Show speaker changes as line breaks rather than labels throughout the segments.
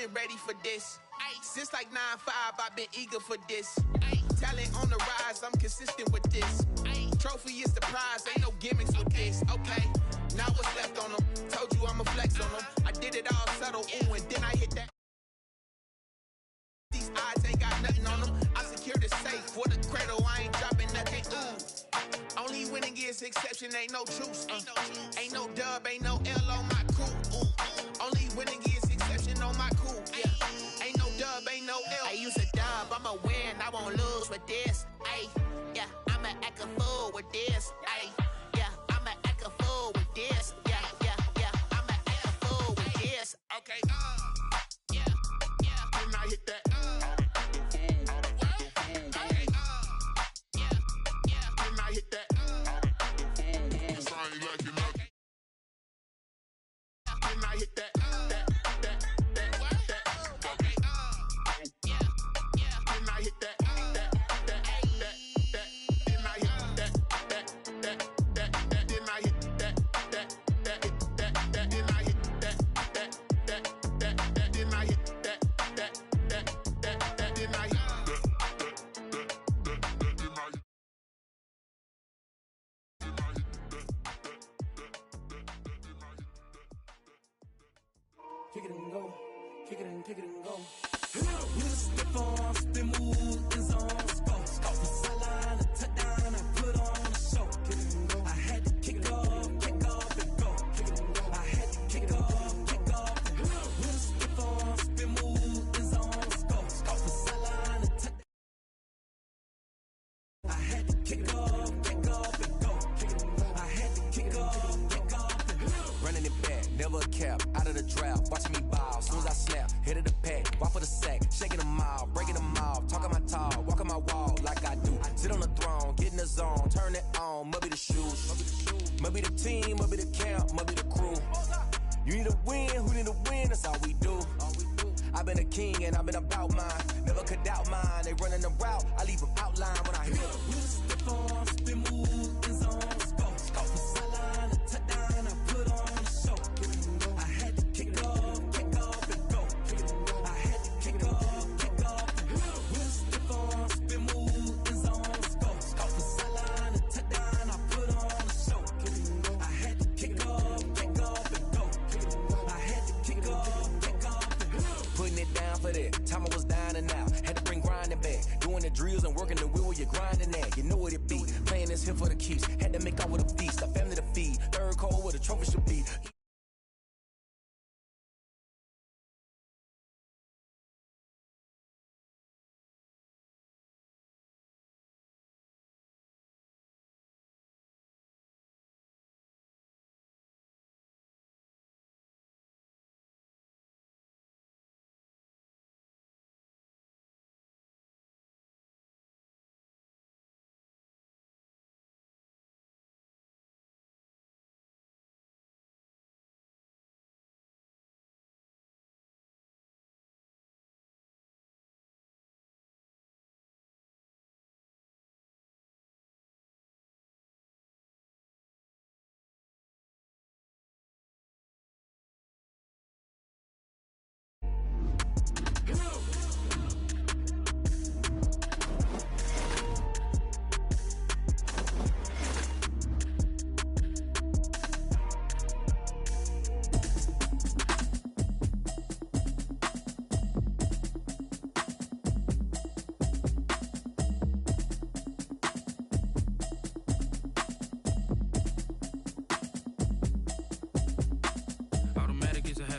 been ready for this. Since like 9-5, I've been eager for this. Talent on the rise, I'm consistent with this. Trophy is the prize, ain't no gimmicks with this. Okay, now what's left on them? Told you I'ma flex on them. I did it all subtle, ooh, and then I hit that. These odds ain't got nothing on them. I secure the safe for the cradle, I ain't dropping nothing, ooh. Only winning is exception, ain't no truce. Ain't no dub, ain't no L on my crew. Only winning is exception on my crew. Yeah. Ain't no dub, ain't no L. I use a dub, I'ma win, I won't lose with this. Ay, yeah, I'ma act a fool with this. Ay, yeah, I'ma act a fool with this. Yeah, yeah, yeah, I'ma act a fool with this. Okay, yeah, yeah. Then I hit that. I hit that, okay, yeah, yeah, then I hit that, then I hit that, then I hit that, then I hit that, then I hit
Kick it and go, kick it and go. Step on, spin move, is on, go. From sideline to touchdown, I put on a show. Kick it and go. I had to kick off and go. Kick it and go. I had to kick off and go. Step on, spin move, is on, go. From sideline to touchdown. I had to kick off and go. Kick it and go. I had to kick off and go. Running it back, never a cap, out of the drought, watching me ball, soon as I snap, hit of the pack, walk for the sack, shaking them out, breaking them off, talking my talk, walking my wall like I do, sit on the throne, get in the zone, turn it on, must be the shoes, must be the team, must be the camp, must be the crew, you need a win, who need a win, that's all we do, I've been a king and I've been about mine, never could doubt mine, they running the route, I leave them outline when I hear them. Step on, spin move, is on, go, from sideline to touchdown, I put on a show. I had to kick off and go. I had to kick off and go. Step on, spin move, is on, go. From sideline to touchdown, I put on a show. I had to kick off and go. I had to kick off and go. Putting it down for that, time I was down and out. Had to bring grinding back, doing the drills and working the wheel where you're grinding at. You know what it be, playing this here for the keeps. Had to make out with a feast, a family to feed. Third cold where the trophy should be.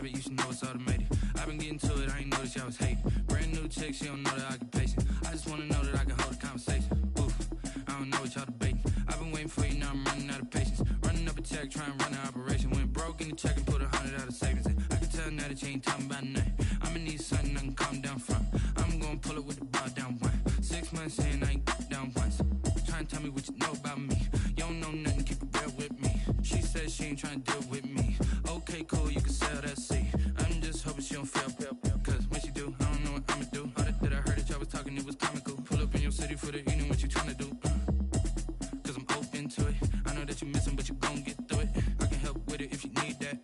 You should know it's automated. I've been getting to it, I ain't noticed y'all was hating. Brand new chick, she don't know the occupation. I just wanna know that I can hold a conversation. Oof, I don't know what y'all debating. I've been waiting for you, now I'm running out of patience. Running up a check, trying to run an operation. Went broke in the check and put 100 out of savings in. I can tell now that you ain't talking about nothing. I'ma need something I can calm down from. I'm gonna pull it with the bar down one. 6 months in, I ain't down once. Trying to tell me what you know about me. You don't know nothing, keep it real with me. She said she ain't trying to deal with me. Okay, cool, you can sell that seat. I'm just hoping she don't fail. Cause when she do, I don't know what I'ma do. All that I heard that y'all was talking, it was comical. Pull up in your city for the evening, what you tryna do? Cause I'm open to it. I know that you missing, but you gon' get through it. I can help with it if you need that.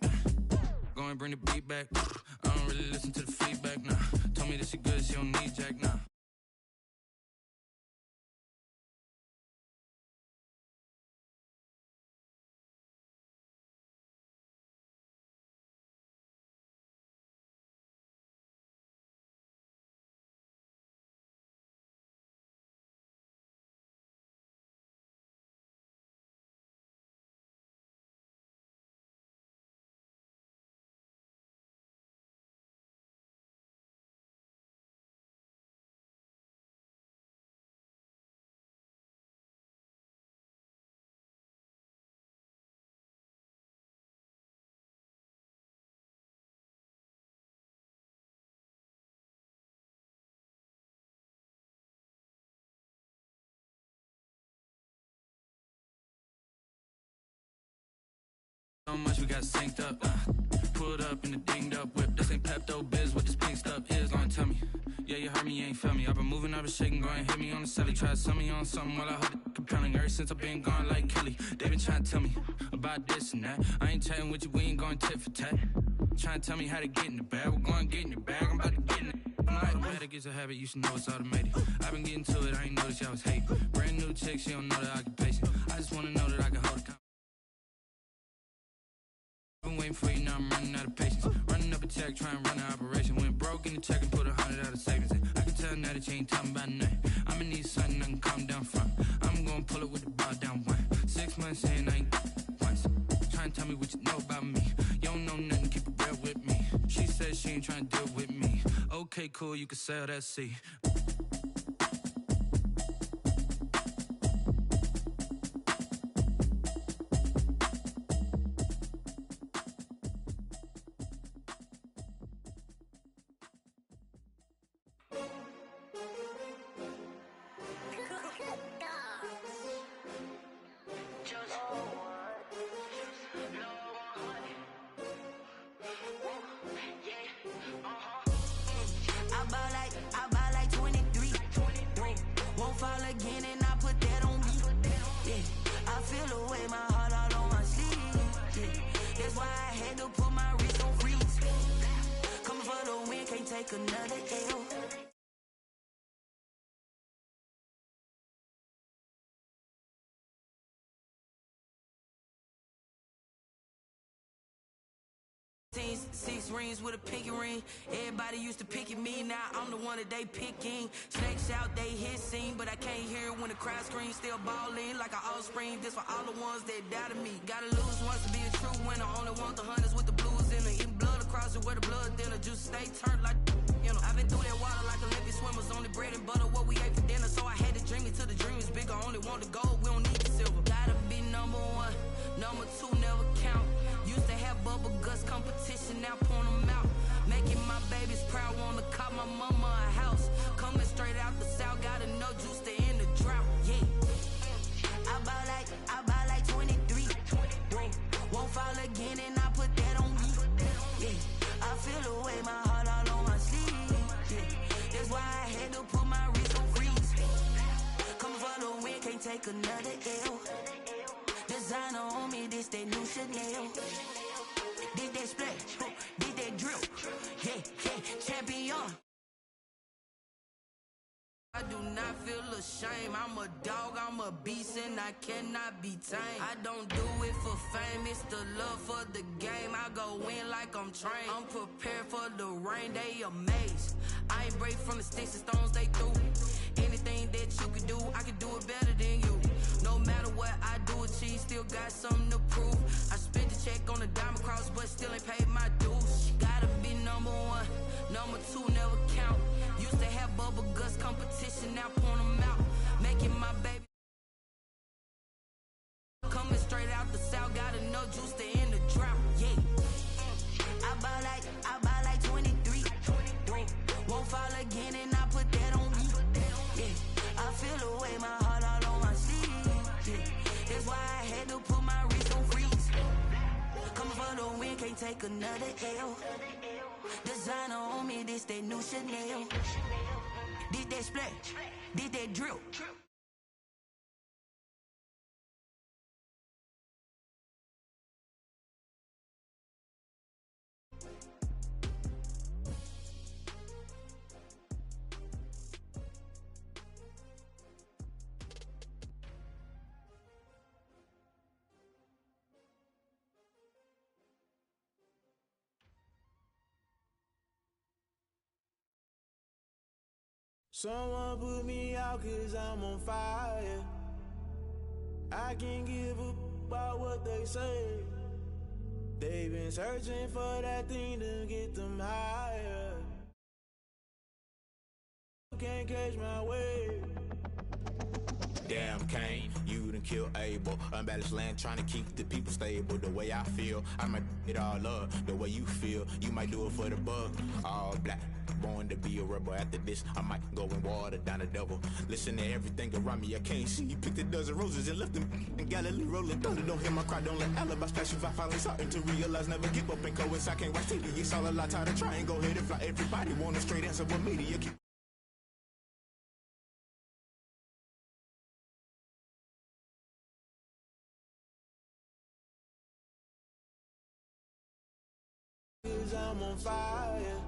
Go and bring the beat back. I don't really listen to the feedback. So much we got synced up. Pulled up in the dinged up whip. This ain't Pepto Biz, what this pink stuff is. Long tell me. Yeah, you heard me, you ain't felt me. I've been moving, I've been shaking, go and hit me on the celly. Try to sell me on something while I heard it compelling. Ever since I've been gone like Kelly, they been trying to tell me about this and that. I ain't chatting with you, we ain't going tit for tat. Trying to tell me how to get in the bag. We're going to get in your bag, I'm about to get in it. I'm like, automatic is a habit, you should know it's automated. I've been getting to it, I ain't noticed y'all was hate. Brand new chick, she don't know the occupation. I just wanna know that I can hold a been waiting for you, now I'm running out of patience. Running up a check, trying to run an operation. Went broke in the check and put 100 out of savings in. I can tell now that you ain't talking about nothing. I'ma need something I can calm down from. I'm gonna pull it with the bar down one. 6 months in, I ain't once. Trying to tell me what you know about me. You don't know nothing, keep it real with me. She said she ain't trying to deal with me. Okay, cool, you can sell that C.
Six rings with a pinky ring. Everybody used to pick at me, now I'm the one that they picking. Snakes out, they hissing, but I can't hear when the crowd screams. Still balling like an offspring. This for all the ones that doubted me. Gotta lose once to be a true winner. Only want the hunters with the blues in it. Eating blood across it where the blood thinner. Juice stay turned like you know. I've been through that water like Olympic swimmers. Only bread and butter what we ate for dinner. So I had to dream it till the dream is bigger. Only want the gold, we don't need the silver. Gotta be number one, number two never count. Used to have bubble guts competition, now point them out. Making my babies proud, wanna cop my mama a house. Coming straight out the south, gotta know juice to end the drought. Yeah, I buy like 23. Won't fall again and I put that on me. Yeah, I feel the way, my heart all on my sleeve. Yeah, that's why I had to put my wrist on freeze. Coming for the win, can't take another L. Designer on me, this that new Chanel. Did that splash, did that drill. Yeah, champion. I do not feel ashamed. I'm a dog, I'm a beast, and I cannot be tamed. I don't do it for fame, it's the love for the game. I go in like I'm trained. I'm prepared for the rain, they amazed. I ain't break from the sticks and stones they threw. Anything that you can do, I can do it better than you. No matter what I do, achieve, still got something to prove. I spent the check on the diamond cross, but still ain't paid my dues. Gotta be number one, number two never count. Used to have bubble guts competition, now point them out. Making my baby coming straight out the south, gotta know juice to end the drought. Yeah, I buy like 23. Won't fall again and I put that on me. Yeah, I feel the way, my heart all on my sleeve. Yeah, that's why I had to put my wrist on freeze. Coming for the win, can't take another L. Designer on me, this that new Chanel. Did that splash, did that drill.
Someone put me out cause I'm on fire. I can't give up about what they say. They've been searching for that thing to get them higher. Can't catch my wave. Damn Kane, you done done killed Abel. Unbalanced land trying to keep the people stable. The way I feel, I might it all up. The way you feel, you might do it for the buck. All black, born to be a rebel. After this, I might go and water down the devil. Listen to everything around me, I can't see. Picked a dozen roses and left them in Galilee rolling thunder. Don't hear my cry, don't let alibis pass you. I finally starting to realize, never give up and coincide. Can't watch TV, it's all a lot. Tired of trying, go ahead and fly. Everybody want a straight answer, what media keep.
I'm on fire.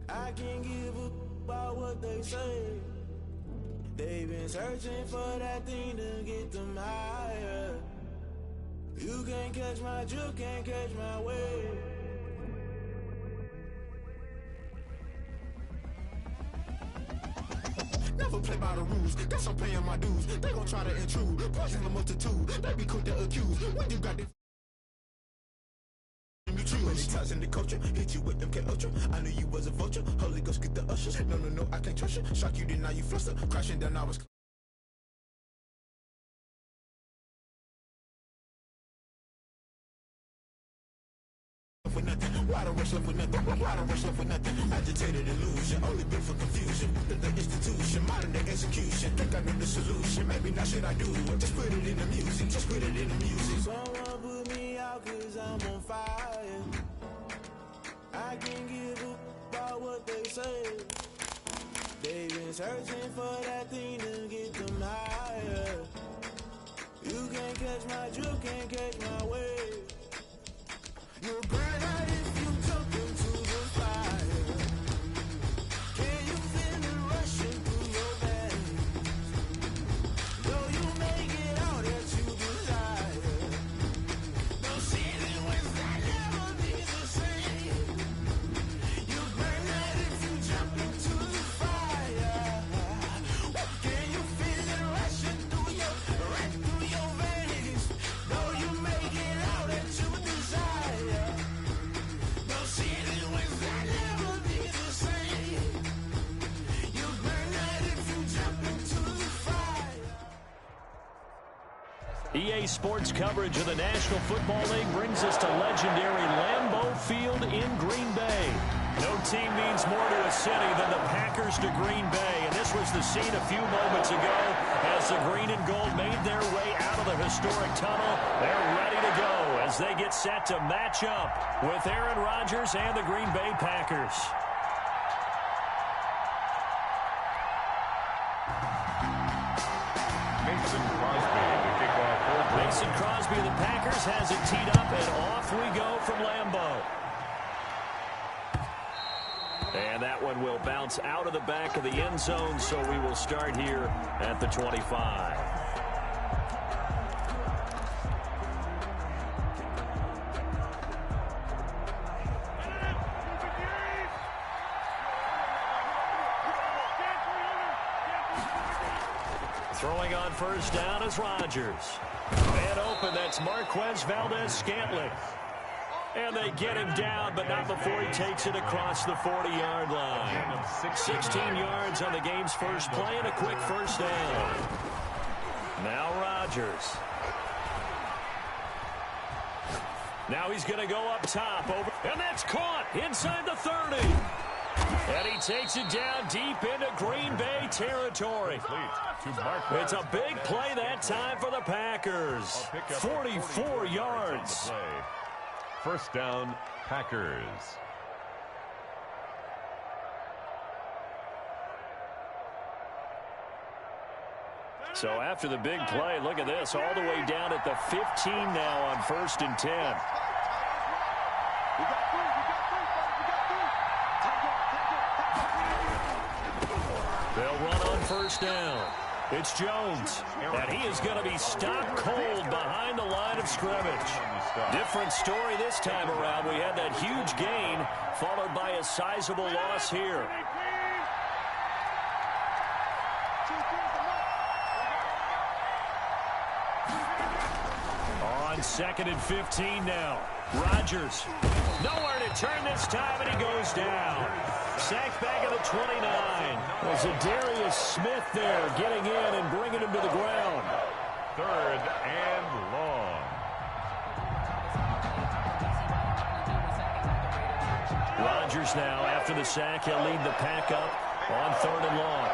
I can't give up about what they say. They've been searching for that thing to get them higher. You can't catch my drift, can't catch my wave.
Never play by the rules, guess I'm paying my dues. They gon' try to intrude, poison the multitude. They be quick to accuse when you got this. Many times in the culture, hit you with them ultra. I knew you was a vulture. Holy Ghost get the ushers. No, I can't trust you. Shock you, then now you fluster. Crashing down, I was. For nothing. Why the rush love with nothing? Why the rush love with nothing? Agitated illusion, only built for confusion. The institution, modern day execution. Think I know the solution. Maybe not should I do it? Just put it in the music. Just put it in the music.
Someone put me out 'cause I'm on fire. I can't give up about what they say. They've been searching for that thing to get them higher. You can't catch my drift, can't catch my wave. You'll burn out if you jump into the fire. Can you feel it rushing through your veins? Though you make it out that you desire. No ceiling wins that never be the same. You burn out if you jump into the fire. Can you feel it rushing through your veins? Though you make it out that you desire. No ceiling wins that never be the same. You burn out if you jump into the fire.
EA Sports coverage of the National Football League brings us to legendary Lambeau Field in Green Bay. No team means more to a city than the Packers to Green Bay, and this was the scene a few moments ago as the green and gold made their way out of the historic tunnel. They're ready to go as they get set to match up with Aaron Rodgers and the Green Bay Packers. Mason Crosby of the Packers has it teed up, and off we go from Lambeau. And that one will bounce out of the back of the end zone, so we will start here at the 25. Throwing on first down is Rodgers. And open, that's Marquez Valdez-Scantling. And they get him down, but not before he takes it across the 40-yard line. 16 yards on the game's first play and a quick first down. Now Rodgers. Now he's going to go up top. And that's caught inside the 30. And he takes it down deep into Green Bay territory. It's a big play that time for the Packers. 44 yards.
First down, Packers.
So after the big play, look at this, all the way down at the 15 now on 1st and 10. They'll run on first down. It's Jones, and he is going to be stopped cold behind the line of scrimmage. Different story this time around. We had that huge gain, followed by a sizable loss here. On 2nd and 15 now. Rodgers, nowhere to turn this time, and he goes down. Sacked back at the 29. Was Darius Smith there getting in and bringing him to the ground.
3rd and long.
Rodgers now, after the sack, he'll lead the pack up on 3rd and long.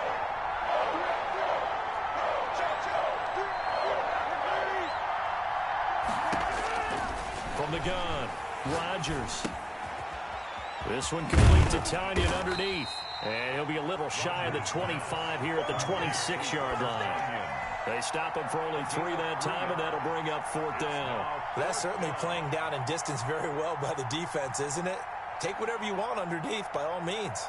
From the gun, Rodgers. This one complete to Tanyan underneath. And he'll be a little shy of the 25 here at the 26-yard line. They stop him for only 3 that time, and that'll bring up 4th down.
That's certainly playing down in distance very well by the defense, isn't it? Take whatever you want underneath, by all means.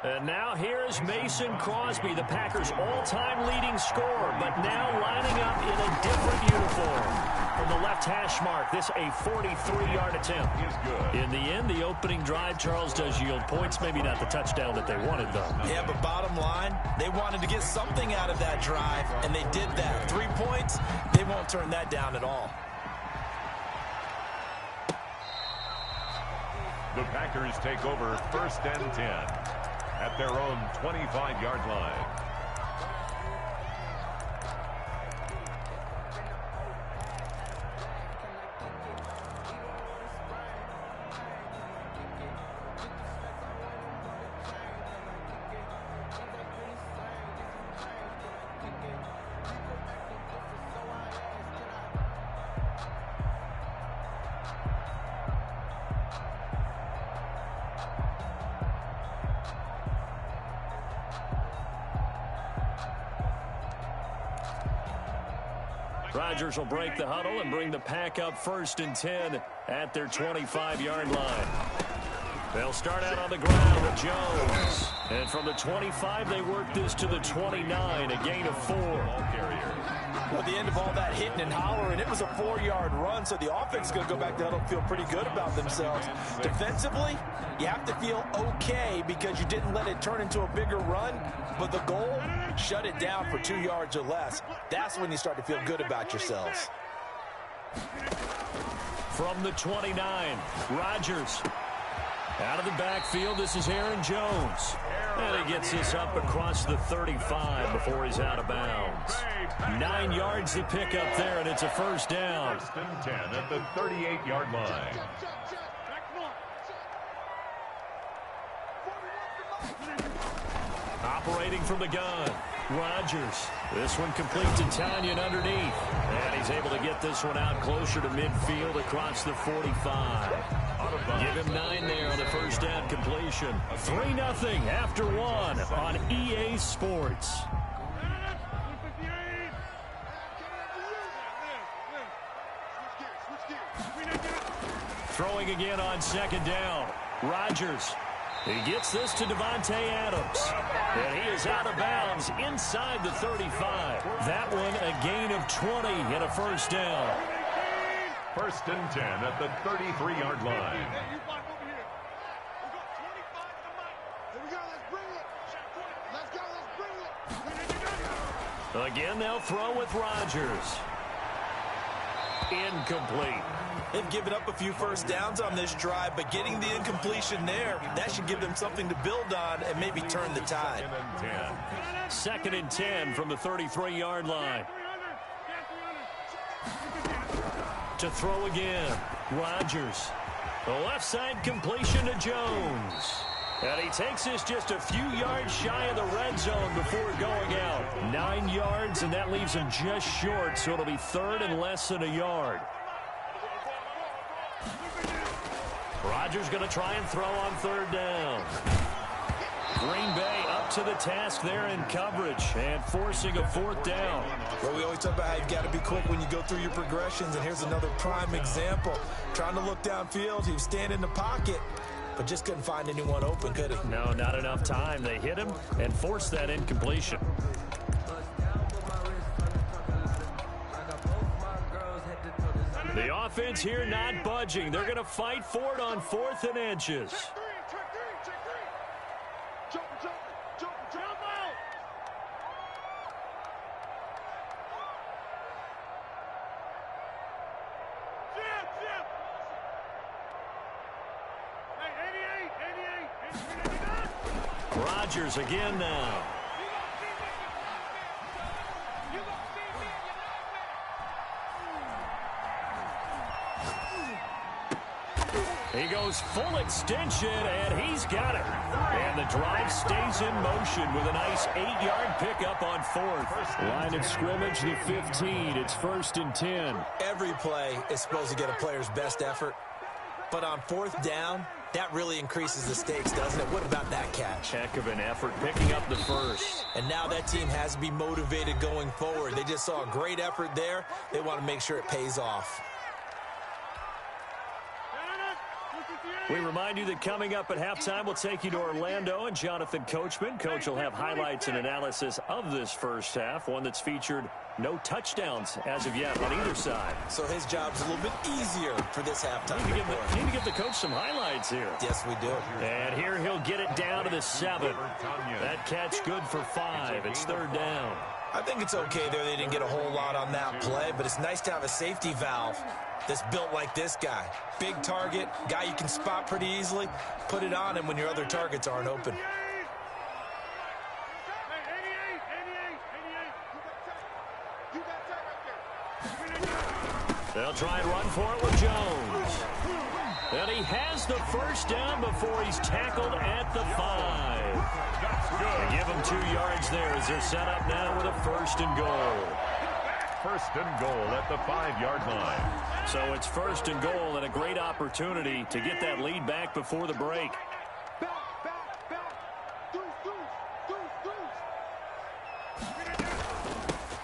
And now here's Mason Crosby, the Packers' all-time leading scorer, but now lining up in a different uniform. From the left hash mark, this a 43-yard attempt. In the end, the opening drive, Charles, does yield points. Maybe not the touchdown that they wanted, though.
Yeah, but bottom line, they wanted to get something out of that drive, and they did that. 3 points, they won't turn that down at all.
The Packers take over 1st and 10 at their own 25-yard line.
Rodgers will break the huddle and bring the pack up 1st and 10 at their 25-yard line. They'll start out on the ground with Jones. And from the 25, they work this to the 29, a gain of 4.
Well, at the end of all that hitting and hollering, it was a 4-yard run, so the offense is going to go back to huddle and feel pretty good about themselves. Defensively, you have to feel okay because you didn't let it turn into a bigger run, but the goal, shut it down for 2 yards or less. That's when you start to feel good about yourselves.
From the 29, Rodgers. Out of the backfield, this is Aaron Jones. And he gets this up across the 35 before he's out of bounds. 9 yards to pick up there, and it's a 1st down.
1st and 10 at the 38-yard line.
Operating from the gun, Rodgers. This one complete to Tanyan underneath. And he's able to get this one out closer to midfield across the 45. Give him 9 there on the 1st down completion. 3-0 after 1 on EA Sports. Throwing again on 2nd down. Rodgers. He gets this to Devontae Adams. And he is out of bounds inside the 35. That one a gain of 20 and a 1st down.
1st and 10 at the 33-yard line.
Again, they'll throw with Rodgers. Incomplete.
They've given up a few 1st downs on this drive, but getting the incompletion there, that should give them something to build on and maybe turn the tide.
2nd and 10 from the 33-yard line. To throw again, Rodgers. The left side completion to Jones. And he takes this just a few yards shy of the red zone before going out. 9 yards, and that leaves him just short, so it'll be 3rd and less than a yard. Rodgers going to try and throw on 3rd down. Green Bay up to the task there in coverage and forcing a 4th down.
Well, we always talk about how you've got to be quick when you go through your progressions, and here's another prime example. Trying to look downfield, he was standing in the pocket, but just couldn't find anyone open, could he?
No, not enough time. They hit him and forced that incompletion. The offense here not budging. They're going to fight for it on 4th and inches. Rodgers again now. He goes full extension, and he's got it. And the drive stays in motion with a nice 8-yard pickup on fourth. Line of scrimmage, the 15. It's 1st and 10.
Every play is supposed to get a player's best effort. But on 4th down, that really increases the stakes, doesn't it? What about that catch?
Heck of an effort picking up the first.
And now that team has to be motivated going forward. They just saw a great effort there. They want to make sure it pays off.
We remind you that coming up at halftime, we'll take you to Orlando and Jonathan Coachman. Coach will have highlights and analysis of this first half, one that's featured no touchdowns as of yet on either side.
So his job's a little bit easier for this halftime.
Need to give the coach some highlights here.
Yes, we do.
And here he'll get it down to the 7. That catch good for 5. It's 3rd down.
I think it's okay there. They didn't get a whole lot on that play, but it's nice to have a safety valve that's built like this guy. Big target, guy you can spot pretty easily. Put it on him when your other targets aren't open.
They'll try and run for it with Jones. And he has the first down before he's tackled at the 5. They give him 2 yards there as they're set up now with a 1st and goal.
1st and goal at the 5-yard line.
So it's 1st and goal and a great opportunity to get that lead back before the break.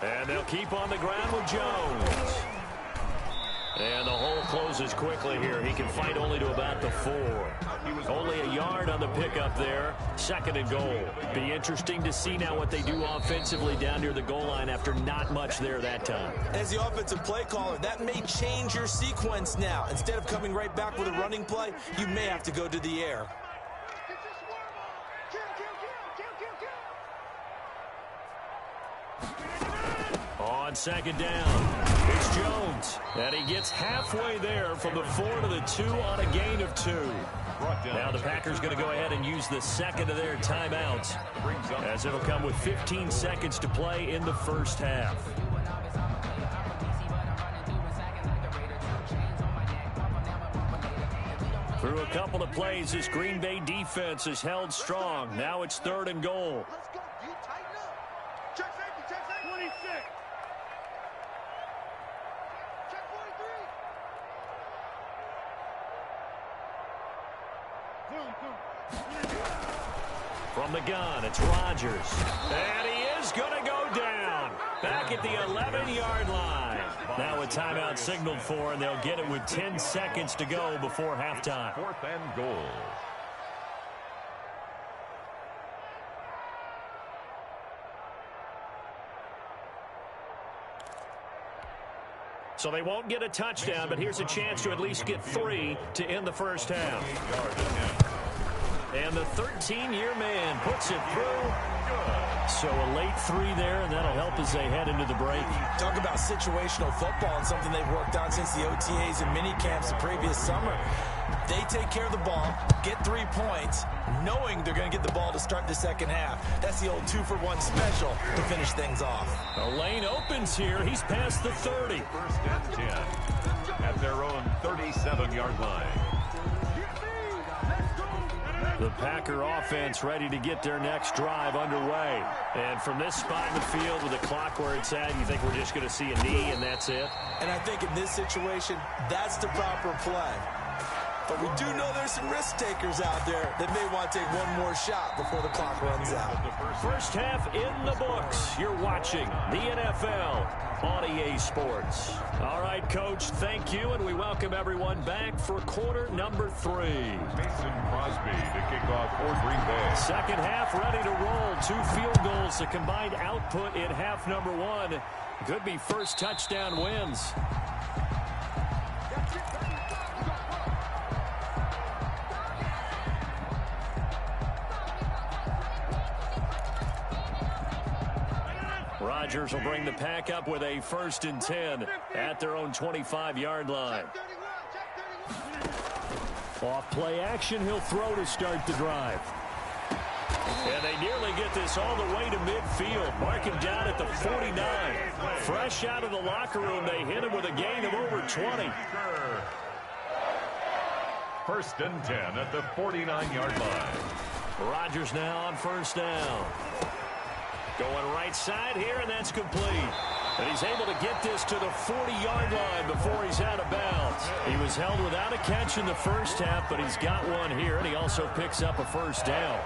And they'll keep on the ground with Jones. And the hole closes quickly here. He can fight only to about the 4. Only a yard on the pickup there. 2nd and goal. Be interesting to see now what they do offensively down near the goal line after not much there that time.
As the offensive play caller, that may change your sequence now. Instead of coming right back with a running play, you may have to go to the air.
On 2nd down, it's Jones. And he gets halfway there from the 4 to the 2 on a gain of 2. Now the Packers going to go ahead and use the 2nd of their timeouts, as it'll come with 15 seconds to play in the first half. Through a couple of plays, this Green Bay defense is held strong. Now it's 3rd and goal. From the gun, it's Rodgers. And he is going to go down. Back at the 11-yard line. Now a timeout signaled for, and they'll get it with 10 seconds to go before halftime.
4th and goal.
So they won't get a touchdown, but here's a chance to at least get 3 to end the first half. And the 13-year man puts it through. So a late 3 there, and that'll help as they head into the break.
Talk about situational football and something they've worked on since the OTAs and mini camps the previous summer. They take care of the ball, get 3 points, knowing they're going to get the ball to start the second half. That's the old 2-for-1 special to finish things off.
The lane opens here. He's past the 30.
1st and 10 at their own 37-yard line.
The Packer offense ready to get their next drive underway. And from this spot in the field with the clock where it's at, you think we're just going to see a knee and that's it?
And I think in this situation, that's the proper play. But we do know there's some risk takers out there that may want to take one more shot before the clock runs out.
First half in the books. You're watching the NFL on EA Sports. All right, Coach, thank you, and we welcome everyone back for quarter number 3.
Mason Crosby to kick off for Green Bay.
Second half ready to roll. 2 field goals, the combined output in half number 1. Could be first touchdown wins. Rodgers will bring the pack up with a 1st and 10 at their own 25-yard line. Off play action, he'll throw to start the drive. And they nearly get this all the way to midfield. Mark him down at the 49. Fresh out of the locker room, they hit him with a gain of over 20.
First and 10 at the 49-yard line.
Rodgers now on first down. Going right side here, and that's complete. And he's able to get this to the 40-yard line before he's out of bounds. He was held without a catch in the first half, but he's got one here, and he also picks up a first down.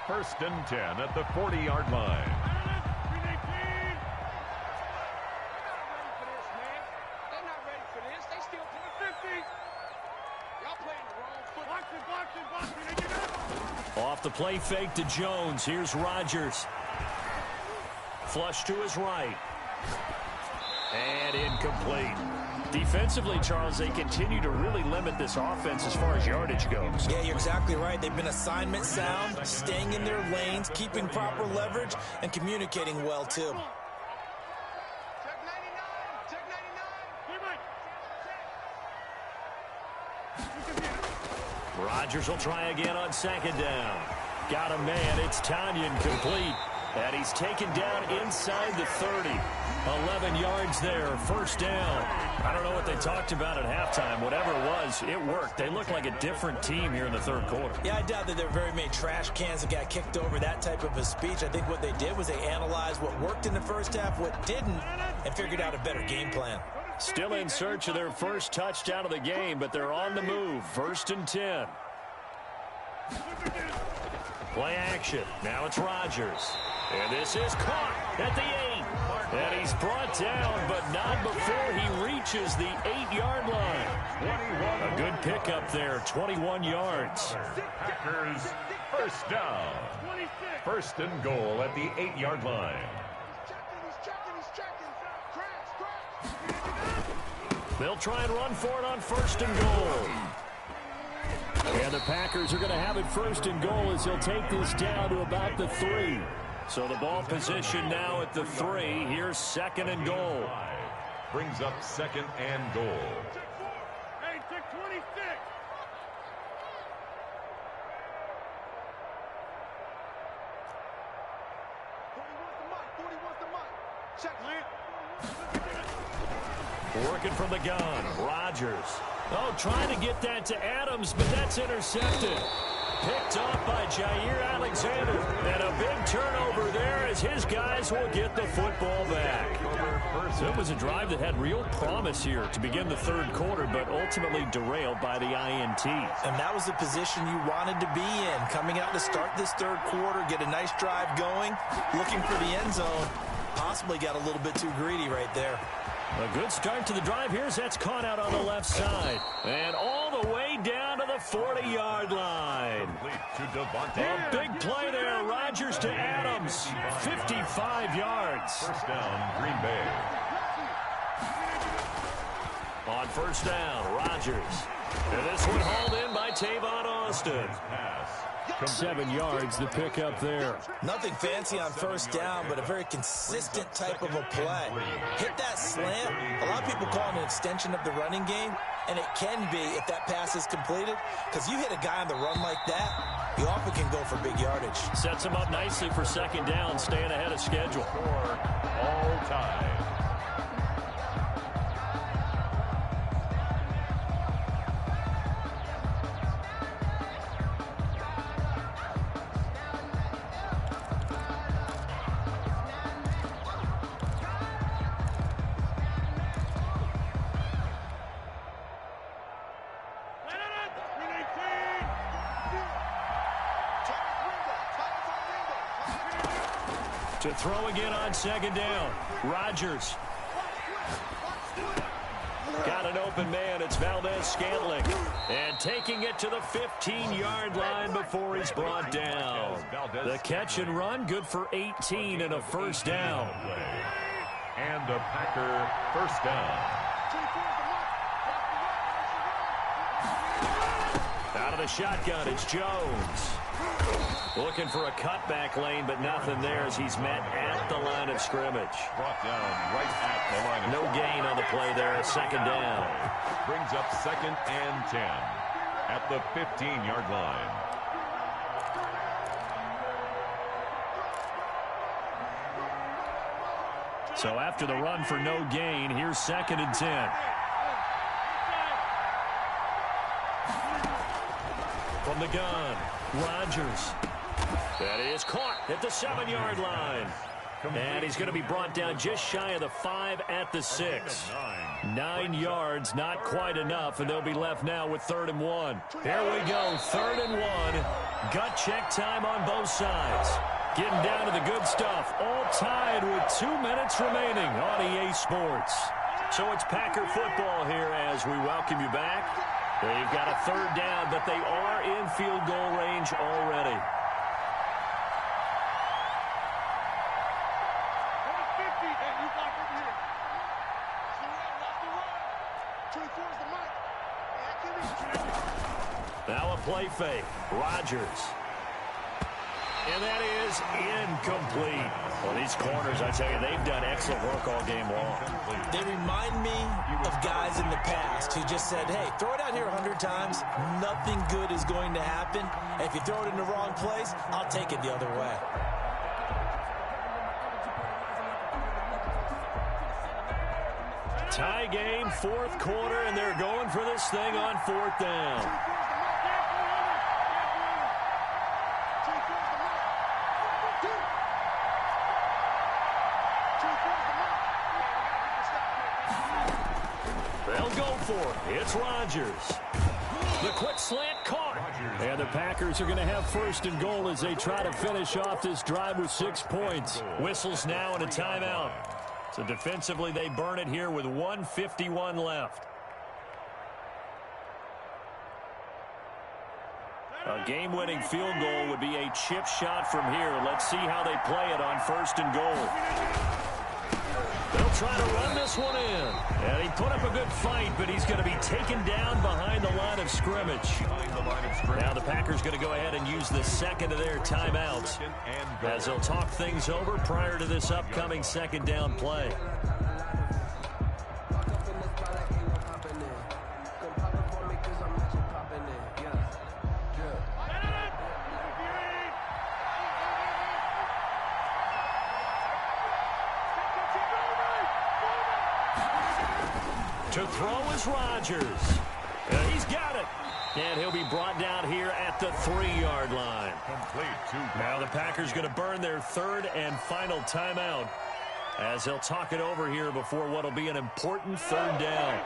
First and 10 at the 40-yard line.
Off the play fake to Jones. Here's Rodgers. Flush to his right. And incomplete. Defensively, Charles, they continue to really limit this offense as far as yardage goes.
Yeah, you're exactly right. They've been assignment sound, staying in their lanes, keeping proper leverage, and communicating well, too.
Rodgers will try again on second down. Got a man. It's Tanyan complete. And he's taken down inside the 30. 11 yards there. First down. I don't know what they talked about at halftime. Whatever it was, it worked. They look like a different team here in the third quarter.
Yeah, I doubt that there were very many trash cans that got kicked over, that type of a speech. I think what they did was they analyzed what worked in the first half, what didn't, and figured out a better game plan.
Still in search of their first touchdown of the game, but they're on the move. First and 10. Play action. Now it's Rodgers. And this is caught at the 8. And he's brought down, but not before he reaches the 8-yard line. A good pickup there, 21 yards.
Packers first down. First and goal at the 8-yard line.
They'll try and run for it on first and goal. And the Packers are going to have it first and goal as he'll take this down to about the 3. So the ball position now at the 3. Here's second and goal.
Brings up second and goal.
Hey, take 26.
Working from the gun. Rodgers. Oh, trying to get that to Adams, but that's intercepted. Picked off by Jair Alexander. And a big turnover there as his guys will get the football back. So it was a drive that had real promise here to begin the third quarter, but ultimately derailed by the INT.
And that was the position you wanted to be in. Coming out to start this third quarter, get a nice drive going, looking for the end zone. Possibly got a little bit too greedy right there.
A good start to the drive. Here's that's caught out on the left side. And all the way down to the 40-yard line. A big play there. Rodgers to Adams. 55 yards.
First down, Green Bay.
On first down, Rodgers. And this one hauled in by Tavon Austin. 7 yards, the pickup there.
Nothing fancy on first down, but a very consistent type of a play. Hit that slant. A lot of people call it an extension of the running game, and it can be if that pass is completed, because you hit a guy on the run like that, you often can go for big yardage.
Sets him up nicely for second down, staying ahead of schedule.
All tied.
To throw again on second down. Rodgers. Got an open man. It's Valdez-Scantling. And taking it to the 15-yard line before he's brought down. The catch and run, good for 18 and a first down.
And a Packer first down.
Out of the shotgun, it's Jones. Looking for a cutback lane, but nothing there as he's met at the line of scrimmage.
Brought down right at the line of
No gain on the play there, second down.
Brings up second and 10 at the 15-yard line.
So after the run for no gain, here's 2nd and 10. From the gun, Rodgers. That is caught at the 7-yard line. And he's going to be brought down just shy of the 5 at the 6. 9 yards, not quite enough, and they'll be left now with 3rd and 1. Here we go, 3rd and 1. Gut check time on both sides. Getting down to the good stuff. All tied with 2 minutes remaining on EA Sports. So it's Packer football here as we welcome you back. They've got a 3rd down, but they are in field goal range already. Now a play fake. Rodgers. And that is incomplete. Well, these corners, I tell you, they've done excellent work all game long.
They remind me of guys in the past who just said, hey, throw it out here 100 times. Nothing good is going to happen. And if you throw it in the wrong place, I'll take it the other way.
Tie game, 4th quarter, and they're going for this thing on 4th down. They'll go for it. It's Rodgers. The quick slant caught. And the Packers are going to have 1st and goal as they try to finish off this drive with 6 points. Whistles now and a timeout. So defensively, they burn it here with 1:51 left. A game-winning field goal would be a chip shot from here. Let's see how they play it on 1st and goal. They'll try to run this one in. And he put up a good fight, but he's going to be taken down behind the line of scrimmage. Now the Packers going to go ahead and use the 2nd of their timeouts as they'll talk things over prior to this upcoming 2nd down play. To throw is Rodgers. He's got it. And he'll be brought down here at the 3-yard line. Now the Packers going to burn their 3rd and final timeout as they'll talk it over here before what will be an important 3rd down.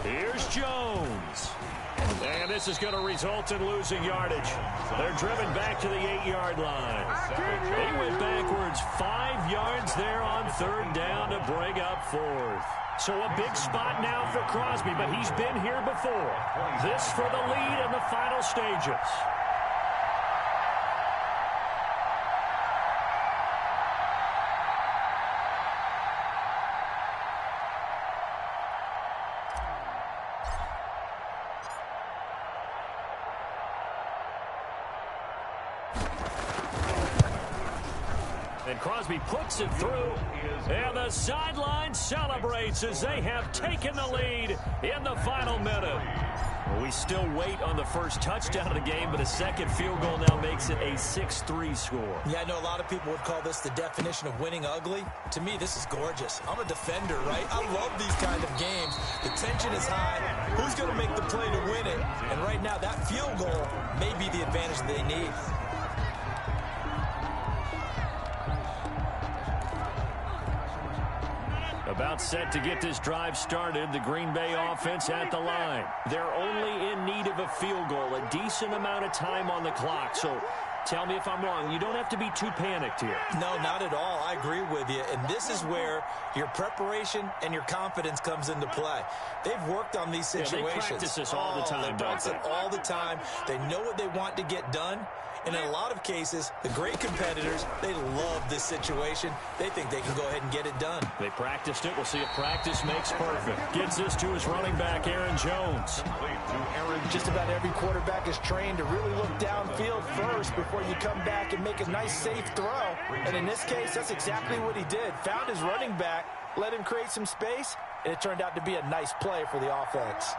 Here's Jones. And this is going to result in losing yardage. They're driven back to the 8-yard line. He went backwards 5 yards there on 3rd down to bring up 4th. So a big spot now for Crosby, but he's been here before. This for the lead in the final stages. And Crosby puts it through, and the sideline celebrates as they have taken the lead in the final minute. Well, we still wait on the first touchdown of the game, but a 2nd field goal now makes it a 6-3 score.
Yeah, I know a lot of people would call this the definition of winning ugly. To me, this is gorgeous. I'm a defender, right? I love these kind of games. The tension is high. Who's going to make the play to win it? And right now, that field goal may be the advantage they need.
About set to get this drive started, the Green Bay offense at the line. They're only in need of a field goal, a decent amount of time on the clock. So tell me if I'm wrong. You don't have to be too panicked here.
No, not at all. I agree with you. And this is where your preparation and your confidence comes into play. They've worked on these situations.
They practice this all the time,
They practice it all the time. They know what they want to get done. And in a lot of cases, the great competitors, they love this situation. They think they can go ahead and get it done.
They practiced it. We'll see if practice makes perfect. Gets this to his running back, Aaron Jones.
Just about every quarterback is trained to really look downfield first before you come back and make a nice, safe throw. And in this case, that's exactly what he did. Found his running back, let him create some space, and it turned out to be a nice play for the offense.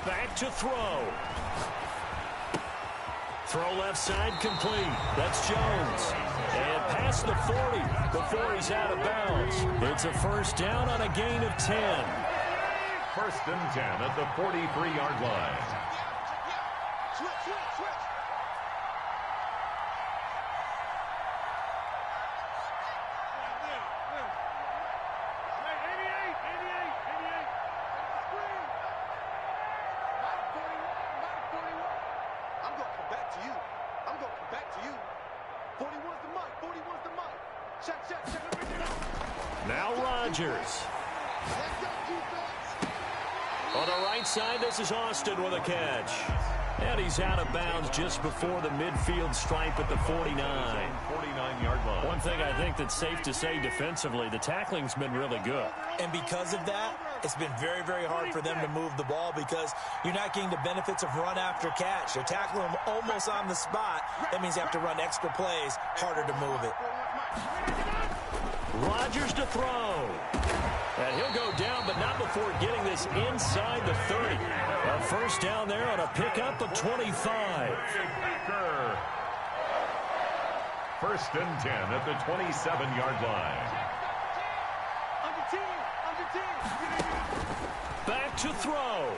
Back to throw. Throw left side complete. That's Jones. And past the 40 before he's out of bounds. It's a first down on a gain of 10.
First and 10 at the 43-yard line.
Now Rodgers. On the right side, this is Austin with a catch. And he's out of bounds just before the midfield stripe at the 49.
49-yard line.
One thing I think that's safe to say defensively, the tackling's been really good.
And because of that, it's been very, very hard for them to move the ball because you're not getting the benefits of run after catch. They're tackling them almost on the spot. That means you have to run extra plays, harder to move it.
Rodgers to throw. And he'll go down, but not before getting this inside the 30. A first down there on a pickup of 25.
First and 10 at the 27-yard line.
Back to throw.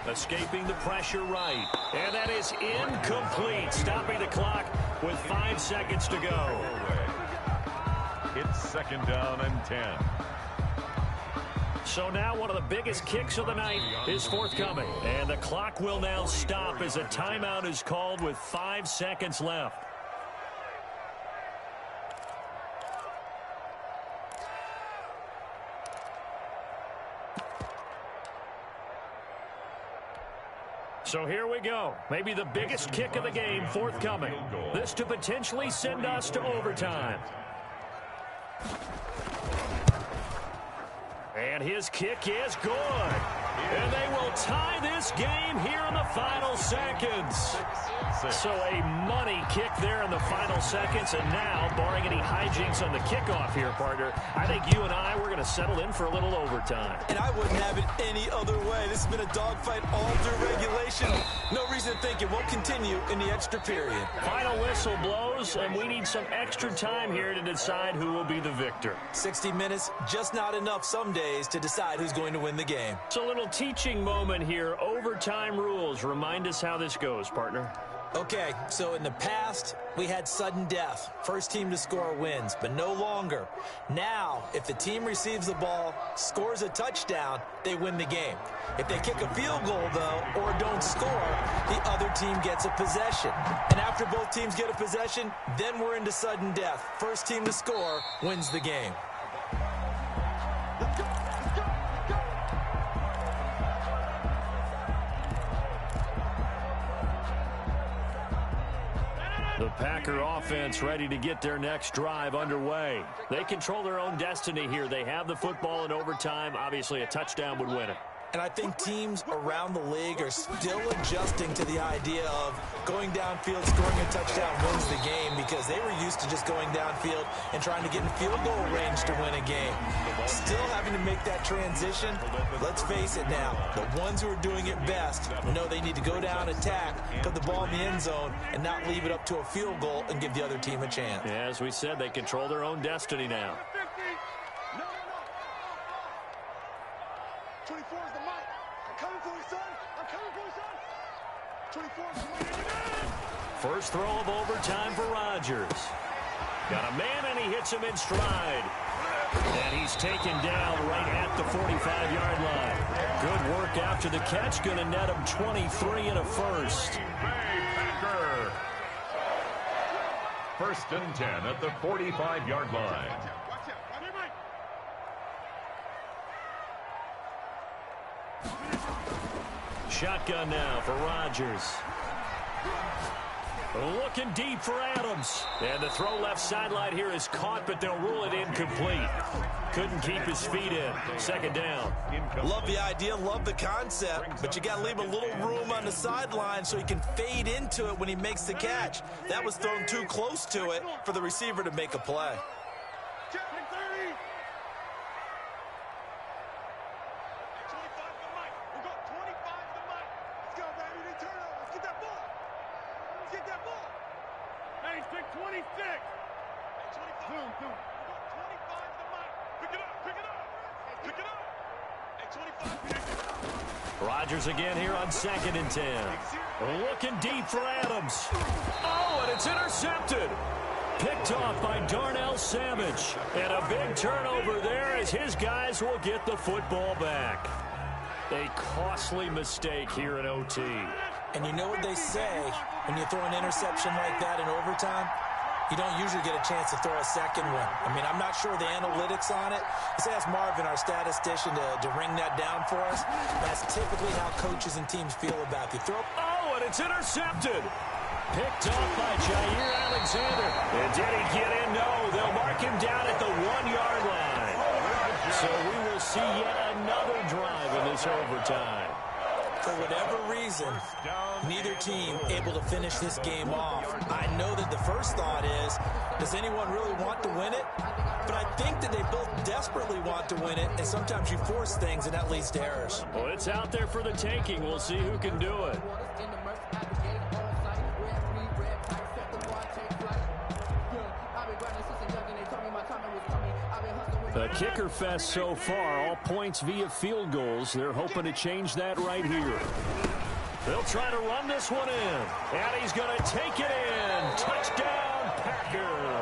Escaping the pressure right. And that is incomplete. Stopping the clock with 5 seconds to go.
It's second down and 10.
So now one of the biggest kicks of the night is forthcoming. And the clock will now stop as a timeout is called with 5 seconds left. So here we go. Maybe the biggest kick of the game forthcoming. This to potentially send us to overtime. And his kick is good. And they will tie this game here in the final seconds. So a money kick there in the final seconds. And now, barring any hijinks on the kickoff here, partner, I think you and I, we're going to settle in for a little overtime.
And I wouldn't have it any other way. This has been a dogfight all through regulation. No reason to think it won't continue in the extra period.
Final whistle blows, and we need some extra time here to decide who will be the victor.
60 minutes, just not enough some days to decide who's going to win the game.
It's a little teaching moment here. Overtime rules. Remind us how this goes, partner.
Okay, so in the past, we had sudden death. First team to score wins, but no longer. Now, if the team receives the ball, scores a touchdown, they win the game. If they kick a field goal, though, or don't score, the other team gets a possession. And after both teams get a possession, then we're into sudden death. First team to score wins the game.
The Packer offense ready to get their next drive underway. They control their own destiny here. They have the football in overtime. Obviously, a touchdown would win it.
And I think teams around the league are still adjusting to the idea of going downfield, scoring a touchdown wins the game because they were used to just going downfield and trying to get in field goal range to win a game. Still having to make that transition. Let's face it now, the ones who are doing it best know they need to go down, attack, put the ball in the end zone, and not leave it up to a field goal and give the other team a chance.
Yeah, as we said, they control their own destiny now.
24 is the mic. I'm coming for you, son. I'm coming for you, son. 24 is the mic.
First throw of overtime for Rodgers. Got a man, and he hits him in stride. And he's taken down right at the 45-yard line. Good work after the catch. Going to net him 23 and a first.
Packer. First and 10 at the 45-yard line.
shotgun now for Rodgers. Looking deep for Adams. And the throw left sideline here is caught, but they'll rule it incomplete. Couldn't keep his feet in. Second down.
Love the idea, love the concept, but you got to leave a little room on the sideline so he can fade into it when he makes the catch. That was thrown too close to it for the receiver to make a play.
Rodgers again here on 2nd and 10. Looking deep for Adams. Oh, and it's intercepted. Picked off by Darnell Savage. And a big turnover there as his guys will get the football back. A costly mistake here in OT.
And you know what they say when you throw an interception like that in overtime? You don't usually get a chance to throw a second one. I mean, I'm not sure the analytics on it. Let's ask Marvin, our statistician, to ring that down for us. That's typically how coaches and teams feel about the throw.
Oh, and it's intercepted. Picked off by Jair Alexander. And did he get in? No, they'll mark him down at the 1-yard line. So we will see yet another drive in this overtime.
For whatever reason, neither team able to finish this game off. I know that the first thought is, does anyone really want to win it? But I think that they both desperately want to win it, and sometimes you force things, and that leads to errors.
Well, it's out there for the taking. We'll see who can do it. The kicker fest so far, all points via field goals. They're hoping to change that right here. They'll try to run this one in. And he's going to take it in. Touchdown, Packers.